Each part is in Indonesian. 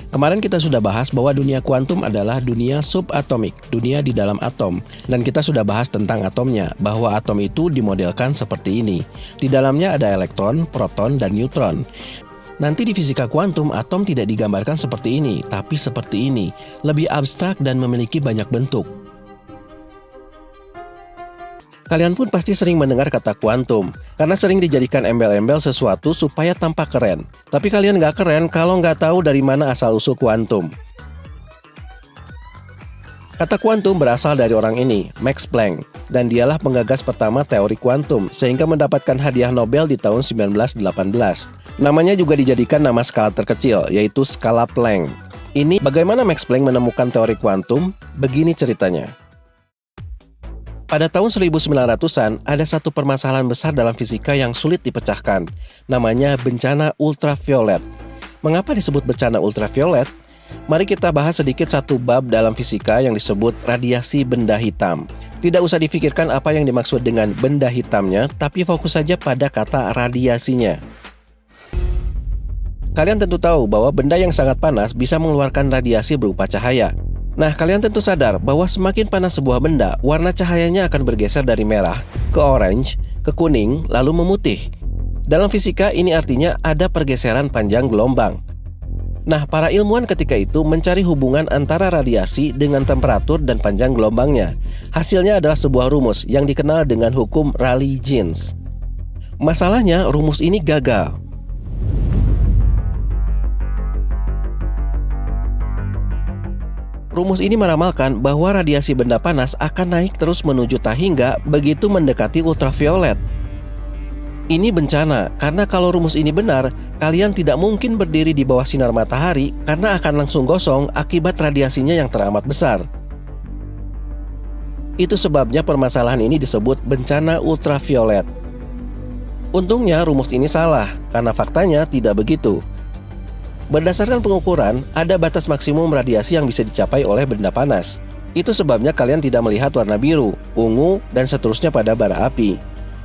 Kemarin kita sudah bahas bahwa dunia kuantum adalah dunia subatomik, dunia di dalam atom. Dan kita sudah bahas tentang atomnya, bahwa atom itu dimodelkan seperti ini. Di dalamnya ada elektron, proton, dan neutron. Nanti di fisika kuantum, atom tidak digambarkan seperti ini, tapi seperti ini. Lebih abstrak dan memiliki banyak bentuk. Kalian pun pasti sering mendengar kata kuantum, karena sering dijadikan embel-embel sesuatu supaya tampak keren. Tapi kalian nggak keren kalau nggak tahu dari mana asal-usul kuantum. Kata kuantum berasal dari orang ini, Max Planck, dan dialah penggagas pertama teori kuantum, sehingga mendapatkan hadiah Nobel di tahun 1918. Namanya juga dijadikan nama skala terkecil, yaitu skala Planck. Ini bagaimana Max Planck menemukan teori kuantum? Begini ceritanya. Pada tahun 1900-an, ada satu permasalahan besar dalam fisika yang sulit dipecahkan. Namanya bencana ultraviolet. Mengapa disebut bencana ultraviolet? Mari kita bahas sedikit satu bab dalam fisika yang disebut radiasi benda hitam. Tidak usah difikirkan apa yang dimaksud dengan benda hitamnya, tapi fokus saja pada kata radiasinya. Kalian tentu tahu bahwa benda yang sangat panas bisa mengeluarkan radiasi berupa cahaya. Nah, kalian tentu sadar bahwa semakin panas sebuah benda, warna cahayanya akan bergeser dari merah ke orange, ke kuning, lalu memutih. Dalam fisika, ini artinya ada pergeseran panjang gelombang. Nah, para ilmuwan ketika itu mencari hubungan antara radiasi dengan temperatur dan panjang gelombangnya. Hasilnya adalah sebuah rumus yang dikenal dengan hukum Rayleigh-Jeans. Masalahnya, rumus ini gagal. Rumus ini meramalkan bahwa radiasi benda panas akan naik terus menuju tahingga begitu mendekati ultraviolet. Ini bencana, karena kalau rumus ini benar, kalian tidak mungkin berdiri di bawah sinar matahari karena akan langsung gosong akibat radiasinya yang teramat besar. Itu sebabnya permasalahan ini disebut bencana ultraviolet. Untungnya rumus ini salah, karena faktanya tidak begitu. Berdasarkan pengukuran, ada batas maksimum radiasi yang bisa dicapai oleh benda panas. Itu sebabnya kalian tidak melihat warna biru, ungu, dan seterusnya pada bara api.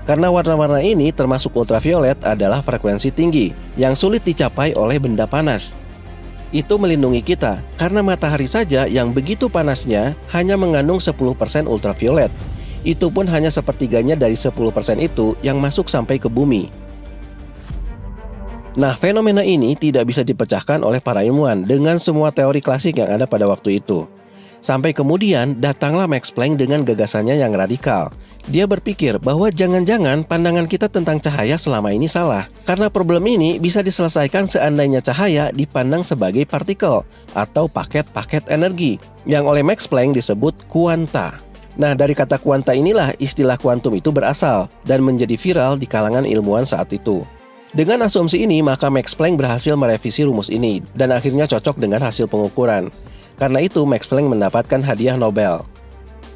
Karena warna-warna ini termasuk ultraviolet adalah frekuensi tinggi, yang sulit dicapai oleh benda panas. Itu melindungi kita, karena matahari saja yang begitu panasnya hanya mengandung 10% ultraviolet. Itu pun hanya sepertiganya dari 10% itu yang masuk sampai ke bumi. Nah, fenomena ini tidak bisa dipecahkan oleh para ilmuwan dengan semua teori klasik yang ada pada waktu itu. Sampai kemudian datanglah Max Planck dengan gagasannya yang radikal. Dia berpikir bahwa jangan-jangan pandangan kita tentang cahaya selama ini salah. Karena problem ini bisa diselesaikan seandainya cahaya dipandang sebagai partikel atau paket-paket energi, yang oleh Max Planck disebut kuanta. Nah, dari kata kuanta inilah istilah kuantum itu berasal dan menjadi viral di kalangan ilmuwan saat itu. Dengan asumsi ini, maka Max Planck berhasil merevisi rumus ini dan akhirnya cocok dengan hasil pengukuran. Karena itu, Max Planck mendapatkan hadiah Nobel.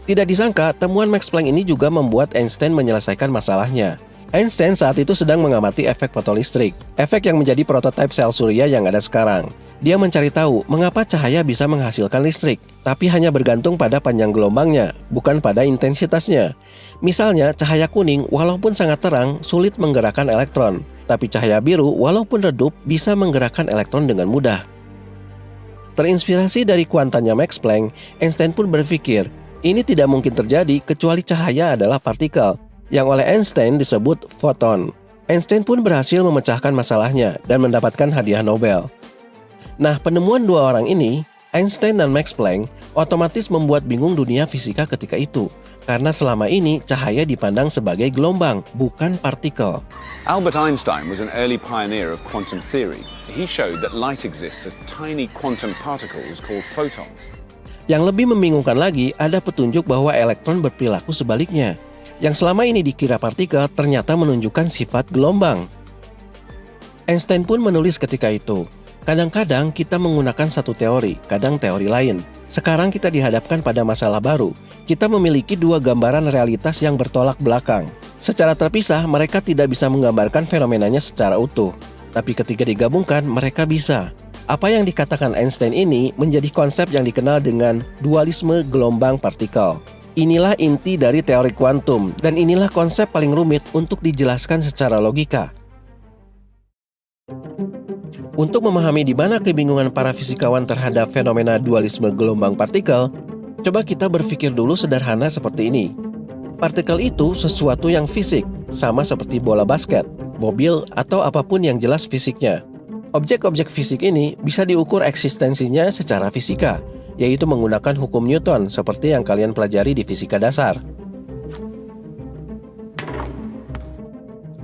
Tidak disangka, temuan Max Planck ini juga membuat Einstein menyelesaikan masalahnya. Einstein saat itu sedang mengamati efek fotolistrik, efek yang menjadi prototipe sel surya yang ada sekarang. Dia mencari tahu mengapa cahaya bisa menghasilkan listrik, tapi hanya bergantung pada panjang gelombangnya, bukan pada intensitasnya. Misalnya, cahaya kuning walaupun sangat terang sulit menggerakkan elektron, tapi cahaya biru walaupun redup bisa menggerakkan elektron dengan mudah. Terinspirasi dari kuantanya Max Planck, Einstein pun berpikir, ini tidak mungkin terjadi kecuali cahaya adalah partikel, yang oleh Einstein disebut foton. Einstein pun berhasil memecahkan masalahnya dan mendapatkan hadiah Nobel. Nah, penemuan dua orang ini, Einstein dan Max Planck, otomatis membuat bingung dunia fisika ketika itu. Karena selama ini cahaya dipandang sebagai gelombang, bukan partikel. Albert Einstein was an early pioneer of quantum theory. He showed that light exists as tiny quantum particles called photons. Yang lebih membingungkan lagi, ada petunjuk bahwa elektron berperilaku sebaliknya. Yang selama ini dikira partikel ternyata menunjukkan sifat gelombang. Einstein pun menulis ketika itu, kadang-kadang kita menggunakan satu teori, kadang teori lain. Sekarang kita dihadapkan pada masalah baru. Kita memiliki dua gambaran realitas yang bertolak belakang. Secara terpisah, mereka tidak bisa menggambarkan fenomenanya secara utuh. Tapi ketika digabungkan, mereka bisa. Apa yang dikatakan Einstein ini menjadi konsep yang dikenal dengan dualisme gelombang partikel. Inilah inti dari teori kuantum, dan inilah konsep paling rumit untuk dijelaskan secara logika. Untuk memahami di mana kebingungan para fisikawan terhadap fenomena dualisme gelombang partikel, coba kita berpikir dulu sederhana seperti ini. Partikel itu sesuatu yang fisik, sama seperti bola basket, mobil, atau apapun yang jelas fisiknya. Objek-objek fisik ini bisa diukur eksistensinya secara fisika, yaitu menggunakan hukum Newton seperti yang kalian pelajari di fisika dasar.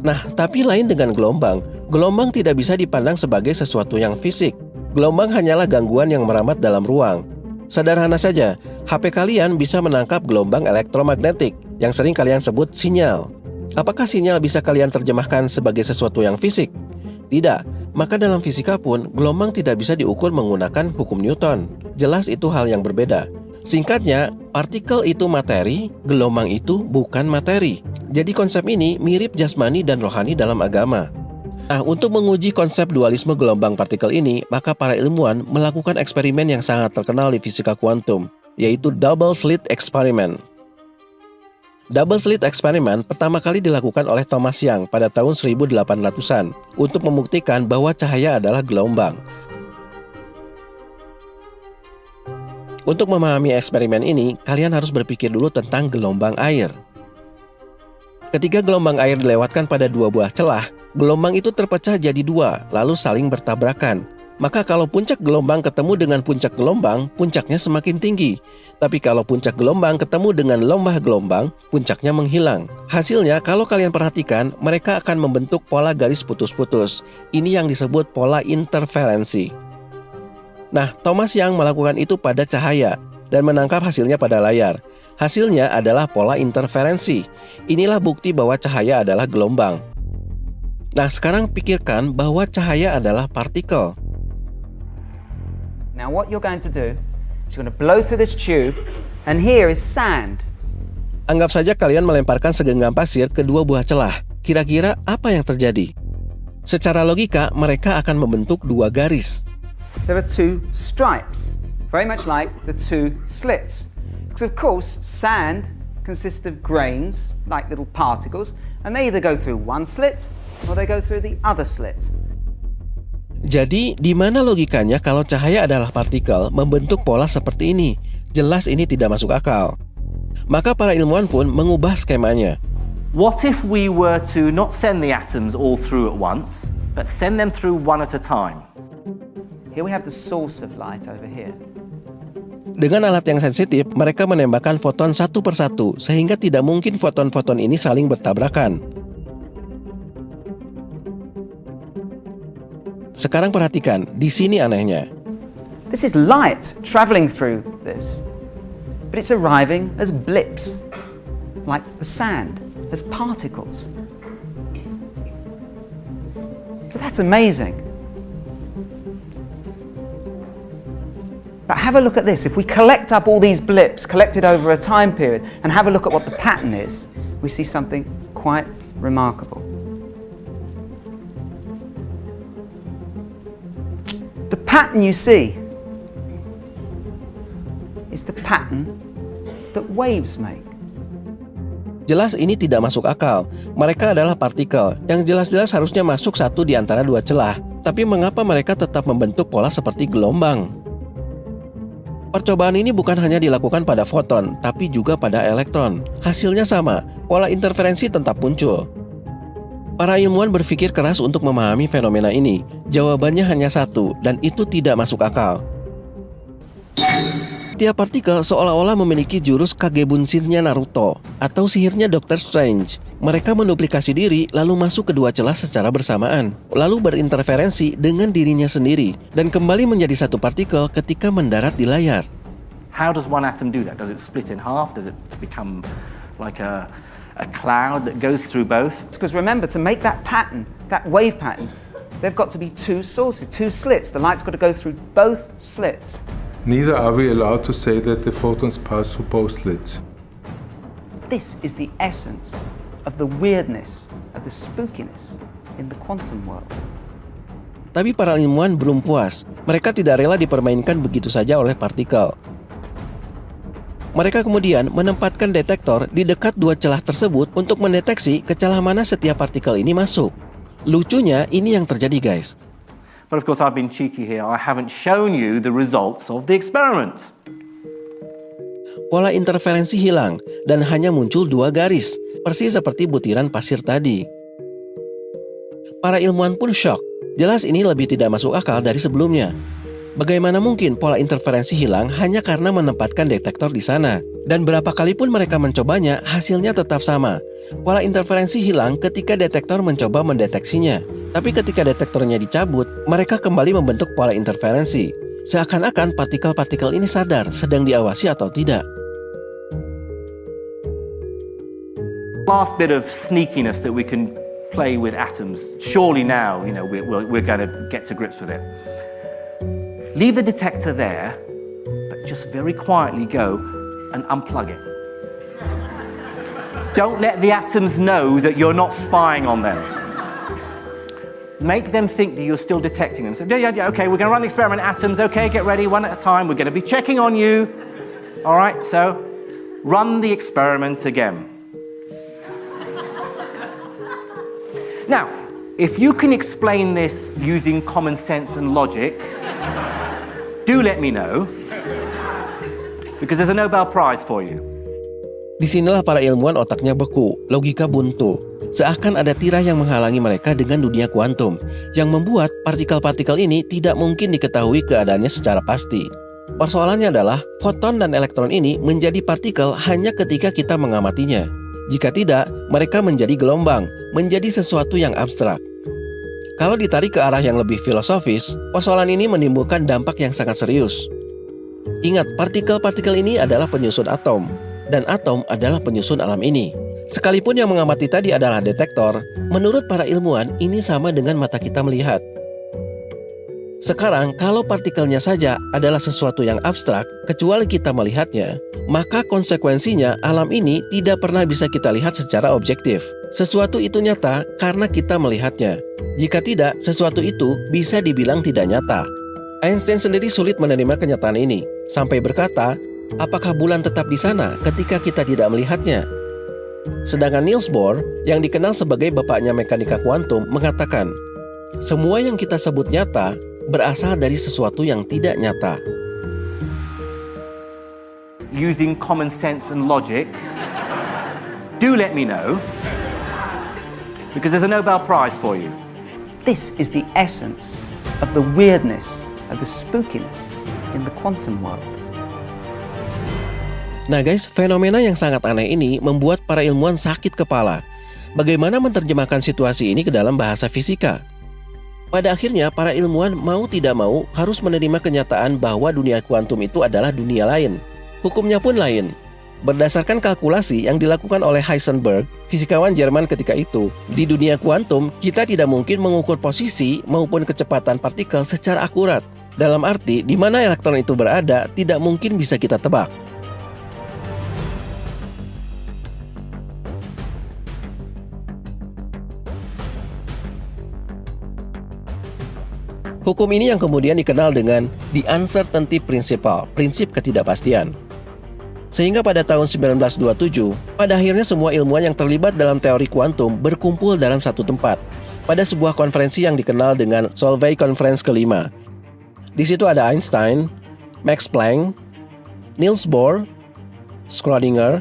Nah, tapi lain dengan gelombang. Gelombang tidak bisa dipandang sebagai sesuatu yang fisik. Gelombang hanyalah gangguan yang merambat dalam ruang. Sederhana saja, HP kalian bisa menangkap gelombang elektromagnetik yang sering kalian sebut sinyal. Apakah sinyal bisa kalian terjemahkan sebagai sesuatu yang fisik? Tidak. Maka dalam fisika pun, gelombang tidak bisa diukur menggunakan hukum Newton. Jelas itu hal yang berbeda. Singkatnya, partikel itu materi, gelombang itu bukan materi. Jadi konsep ini mirip jasmani dan rohani dalam agama. Nah, untuk menguji konsep dualisme gelombang partikel ini, maka para ilmuwan melakukan eksperimen yang sangat terkenal di fisika kuantum, yaitu double slit experiment. Double slit experiment pertama kali dilakukan oleh Thomas Young pada tahun 1800-an untuk membuktikan bahwa cahaya adalah gelombang. Untuk memahami eksperimen ini, kalian harus berpikir dulu tentang gelombang air. Ketika gelombang air dilewatkan pada dua buah celah, gelombang itu terpecah jadi dua, lalu saling bertabrakan. Maka kalau puncak gelombang ketemu dengan puncak gelombang, puncaknya semakin tinggi. Tapi kalau puncak gelombang ketemu dengan lembah gelombang, puncaknya menghilang. Hasilnya, kalau kalian perhatikan, mereka akan membentuk pola garis putus-putus. Ini yang disebut pola interferensi. Nah, Thomas Young melakukan itu pada cahaya dan menangkap hasilnya pada layar. Hasilnya adalah pola interferensi. Inilah bukti bahwa cahaya adalah gelombang. Nah, sekarang pikirkan bahwa cahaya adalah partikel. Now what you're going to do is you're going to blow through this tube, and here is sand. Anggap saja kalian melemparkan segenggam pasir ke dua buah celah. Kira-kira apa yang terjadi? Secara logika, mereka akan membentuk dua garis. There are two stripes, very much like the two slits. Because of course, sand consists of grains, like little particles, and they either go through one slit or they go through the other slit. Jadi, di mana logikanya kalau cahaya adalah partikel membentuk pola seperti ini? Jelas ini tidak masuk akal. Maka para ilmuwan pun mengubah skemanya. What if we were to not send the atoms all through at once, but send them through one at a time? Here we have the source of light over here. Dengan alat yang sensitif, mereka menembakkan foton satu persatu, sehingga tidak mungkin foton-foton ini saling bertabrakan. Sekarang perhatikan, di sini anehnya. This is light traveling through this, but it's arriving as blips, like the sand, as particles. So that's amazing. But have a look at this. If we collect up all these blips collected over a time period and have a look at what the pattern is, we see something quite remarkable. The pattern you see is the pattern that waves make. Jelas ini tidak masuk akal. Mereka adalah partikel yang jelas-jelas harusnya masuk satu di antara dua celah. Tapi mengapa mereka tetap membentuk pola seperti gelombang? Percobaan ini bukan hanya dilakukan pada foton, tapi juga pada elektron. Hasilnya sama, pola interferensi tetap muncul. Para ilmuwan berpikir keras untuk memahami fenomena ini. Jawabannya hanya satu, dan itu tidak masuk akal. Tiap partikel seolah-olah memiliki jurus Kagebunshin-nya Naruto, atau sihirnya Dr. Strange. Mereka menduplikasi diri, lalu masuk ke dua celah secara bersamaan, lalu berinterferensi dengan dirinya sendiri, dan kembali menjadi satu partikel ketika mendarat di layar. How does one atom do that? Does it split in half? Does it become like a cloud that goes through both? Because remember, to make that pattern, that wave pattern, there've got to be two sources, two slits. The light's got to go through both slits. Neither are we allowed to say that the photons pass through both slits. This is the essence of the weirdness, of the spookiness in the quantum world. Tapi para ilmuwan belum puas. Mereka tidak rela dipermainkan begitu saja oleh partikel. Mereka kemudian menempatkan detektor di dekat dua celah tersebut untuk mendeteksi ke celah mana setiap partikel ini masuk. Lucunya, ini yang terjadi, guys. But of course, I've been cheeky here. I haven't shown you the results of the experiment. Pola interferensi hilang dan hanya muncul 2 garis, persis seperti butiran pasir tadi. Para ilmuwan pun syok. Jelas ini lebih tidak masuk akal dari sebelumnya. Bagaimana mungkin pola interferensi hilang hanya karena menempatkan detektor di sana? Dan berapa kali pun mereka mencobanya, hasilnya tetap sama. Pola interferensi hilang ketika detektor mencoba mendeteksinya. Tapi ketika detektornya dicabut, mereka kembali membentuk pola interferensi. Seakan-akan partikel-partikel ini sadar sedang diawasi atau tidak. Last bit of sneakiness that we can play with atoms. Surely now, we're going to get to grips with it. Leave the detector there, but just very quietly go and unplug it. Don't let the atoms know that you're not spying on them. Make them think that you're still detecting them. So, yeah, okay, we're going to run the experiment, atoms, okay, get ready, one at a time, we're going to be checking on you. All right, so run the experiment again. Now, if you can explain this using common sense and logic, do let me know, because there's a Nobel Prize for you. Disinilah para ilmuwan otaknya beku, logika buntu. Seakan ada tirai yang menghalangi mereka dengan dunia kuantum, yang membuat partikel-partikel ini tidak mungkin diketahui keadaannya secara pasti. Persoalannya adalah, foton dan elektron ini menjadi partikel hanya ketika kita mengamatinya. Jika tidak, mereka menjadi gelombang, menjadi sesuatu yang abstrak. Kalau ditarik ke arah yang lebih filosofis, persoalan ini menimbulkan dampak yang sangat serius. Ingat, partikel-partikel ini adalah penyusun atom, dan atom adalah penyusun alam ini. Sekalipun yang mengamati tadi adalah detektor, menurut para ilmuwan ini sama dengan mata kita melihat. Sekarang, kalau partikelnya saja adalah sesuatu yang abstrak, kecuali kita melihatnya, maka konsekuensinya alam ini tidak pernah bisa kita lihat secara objektif. Sesuatu itu nyata karena kita melihatnya. Jika tidak, sesuatu itu bisa dibilang tidak nyata. Einstein sendiri sulit menerima kenyataan ini, sampai berkata, apakah bulan tetap di sana ketika kita tidak melihatnya? Sedangkan Niels Bohr, yang dikenal sebagai bapaknya mekanika kuantum, mengatakan, semua yang kita sebut nyata berasal dari sesuatu yang tidak nyata. Using common sense and logic, do let me know, because there's a Nobel Prize for you. This is the essence of the weirdness, of the spookiness in the quantum world. Nah guys, fenomena yang sangat aneh ini membuat para ilmuwan sakit kepala. Bagaimana menerjemahkan situasi ini ke dalam bahasa fisika? Pada akhirnya, para ilmuwan mau tidak mau harus menerima kenyataan bahwa dunia kuantum itu adalah dunia lain. Hukumnya pun lain. Berdasarkan kalkulasi yang dilakukan oleh Heisenberg, fisikawan Jerman ketika itu, di dunia kuantum kita tidak mungkin mengukur posisi maupun kecepatan partikel secara akurat. Dalam arti, di mana elektron itu berada tidak mungkin bisa kita tebak. Hukum ini yang kemudian dikenal dengan the uncertainty principle, prinsip ketidakpastian. Sehingga pada tahun 1927, pada akhirnya semua ilmuwan yang terlibat dalam teori kuantum berkumpul dalam satu tempat, pada sebuah konferensi yang dikenal dengan Solvay Conference kelima. Di situ ada Einstein, Max Planck, Niels Bohr, Schrödinger,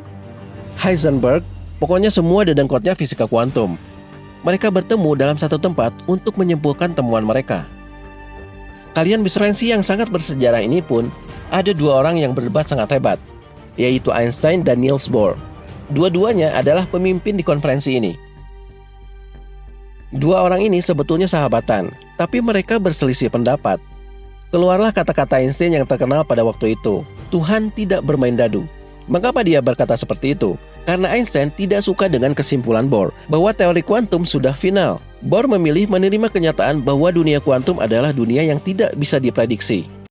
Heisenberg, pokoknya semua dedengkotnya fisika kuantum. Mereka bertemu dalam satu tempat untuk menyimpulkan temuan mereka. Kalian referensi yang sangat bersejarah ini pun ada 2 orang yang berdebat sangat hebat, yaitu Einstein dan Niels Bohr. Dua-duanya adalah pemimpin di konferensi ini. 2 orang ini sebetulnya sahabatan, tapi mereka berselisih pendapat. Keluarlah kata-kata Einstein yang terkenal pada waktu itu, Tuhan tidak bermain dadu. Mengapa dia berkata seperti itu? Karena Einstein tidak suka dengan kesimpulan Bohr bahwa teori kuantum sudah final. Bohr memilih menerima kenyataan bahwa dunia kuantum adalah dunia yang tidak bisa diprediksi.